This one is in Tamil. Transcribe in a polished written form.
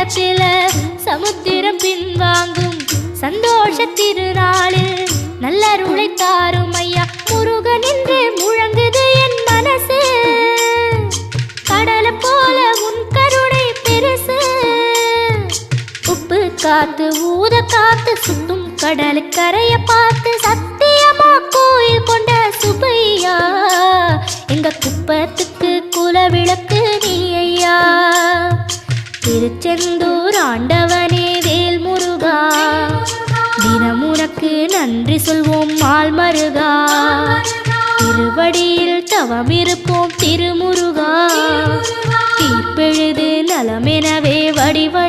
நேரத்தில் சமுத்திரம் பின்வாங்கும் சந்தோஷ திருநாளில் நல்லருளை தாரும் ஐயா முருகன் என்று முழங்குது என் மனசு கடலை போல உன் கருணை பெருசு உப்பு காத்து ஊத காத்து சுத்தும் கடலு கரைய பார்த்து சத்தியமா கோயில் கொண்ட சுபையா எங்க குப்பத்துக்கு குலவிளக்கு நீ ஐயா திருச்செந்தூர் ஆண்டவனே வேல் முருகா தினம் உனக்கு நன்றி சொல்வோம் மால் மருகா திருவடியில் தவம் இருப்போம் திருமுருகா தீர்ப்பெழுது நலமெனவே வடிவ